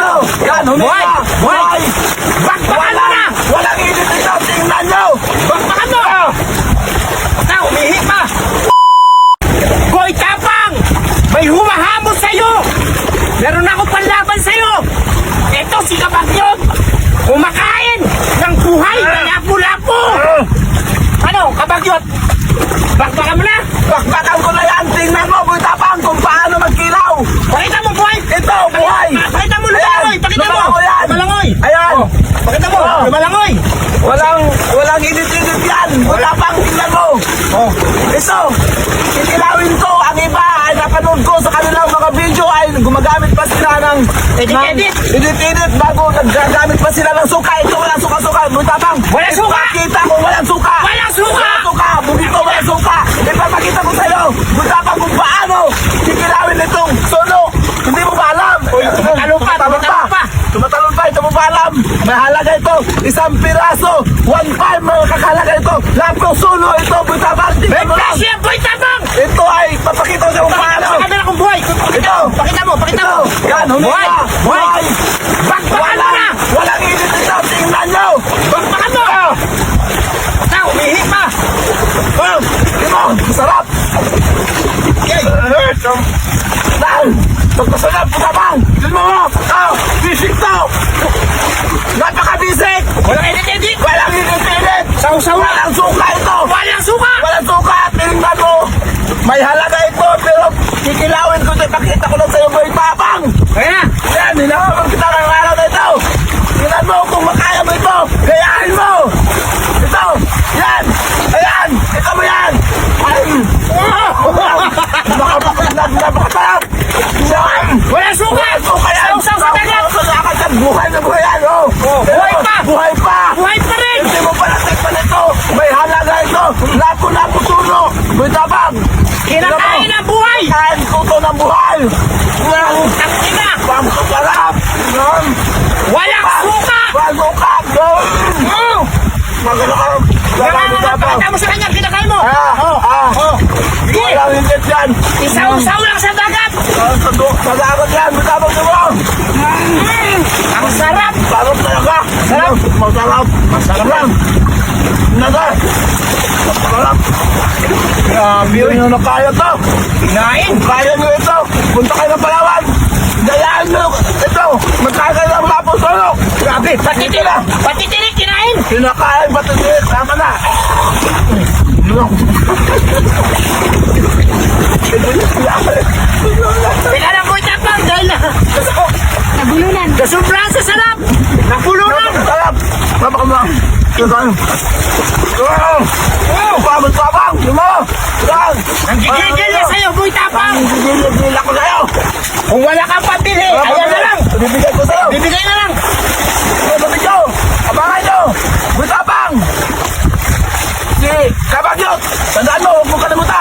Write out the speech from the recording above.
nyo! Yan, huminga! Buhay! Bakbakan mo na! Walang init ito! Tingnan nyo! Bakbakan mo! Na, umihi pa! Boy Tapang! May humahamon sa'yo! Meron akong panlaban sa'yo! Ito si Kabagyot! Kumakain ng buhay na lapo-lapo! Ano, Kabagyot? Bakbakan mo na! Bakbakan ko na yan! Tingnan mo, Boy Tapang, kung paano magkilaw! Pakita mo, buhay! Ito, buhay! Pakita mo, lumalangoy! Pakita mo! Lumalangoy yan! Lumalangoy! Ayan! Pakita mo, lumalangoy! Walang init-init yan! Boy Tapang, tingnan mo! Oh. Ito, kikilawin ko. Ang iba ay napanood ko sa kanilang mga video ay gumagamit pa sila ng edit bago nagagamit pa sila ng suka. Ito walang suka-suka. Boy Tapang, Walang suka! ipapakita ko walang suka. Walang suka! Walang suka. Bumito walang suka. Ipapakita ko sa'yo, Boy Tapang, kung paano kikilawin itong solo. Hindi mo ba alam? tumatalon pa, tumatalon pa. Tumatalon pa, ito mo ba alam? Mahalaga ito. Isang piraso. 1.5 mga kakalaga ito. Laptop solo ito, Boy Tapang. Tingnan mo lang. Siya, Boy Tapang! Ito ay papakita ko sa kung paano. Sa kanila kong buhay! Pakita mo! Pakita mo! Pakita mo! Yan, huminga. Buhay! Bakbakan mo na! Walang init ito. Tingnan nyo. Bakbakan mo! Na, umihi pa! Tingnan mo, masarap. Pagkasarap, Tapang. Tingnan mo. Bisik to. Napaka-bisik. Walang edit-edit! Walang init-init. Sausaw na! Walang suka ito. Walang suka! Walang suka. Tingnan mo. May halaga ito, pero kikilawin ko ito. Ipakita ko lang sa'yo, Boy Tapang. Kaya! Yan, hinahapon kita ng araw na ito. Tingnan mo kung makaya mo ito. Gayahin mo. Ito. Yan. Ayan. Ito mo yan. Ay. Napakatarap. Yan. Walang suka! Walang suka yan. Sausaw sa dagat! Buhay na buhay yan, oh. Buhay pa! Buhay pa. Buhay pa rin! Hindi mo pa natikpan ito. May halaga ito. Lapo-lapo tulo. Boy Tapang. Kinakain ang buhay! Kain ko ito ng buhay. Yan. Ang ina! Pampasarap. Yan. Walang suka! Bago ka. Yan. Magandang. Pakita mo sa kanya! Kinakain mo! Sige! Walang higit yan. Isaw-saw lang sa dagat! Sa dagat yan. Boy Tapang mo. Ang sarap! Sarap talaga. Sarap. Masarap. Masarap lang. Nada. Masarap. Grabe yun yung nakaya to. Kinain! Kung kaya nyo ito, punta kayo ng Palawan. Dayaan nyo ito. Magkakain ng lapo solo. Grabe. Patitirik! Patitirik! Kinain! Kinakain patitik. Tama na. Teka lang, Boy Tapang! Dahil na... Nabulunan. Sobrang sa sarap! Napulunan! Sarap. Napakalang. Kinakain. Pamang Tapang. Lima. Yan. Ang gigigil na sa'yo, Boy Tapang! Gigil ako sa'yo. Kung wala kang pambili, ayan na lang! Bibigay ko sa'yo. Bibigay na lang! Bibigay ko. Abangan nyo. Boy Tapang. Si Kabagyot. Tandaan mo, huwag mo kalimutan.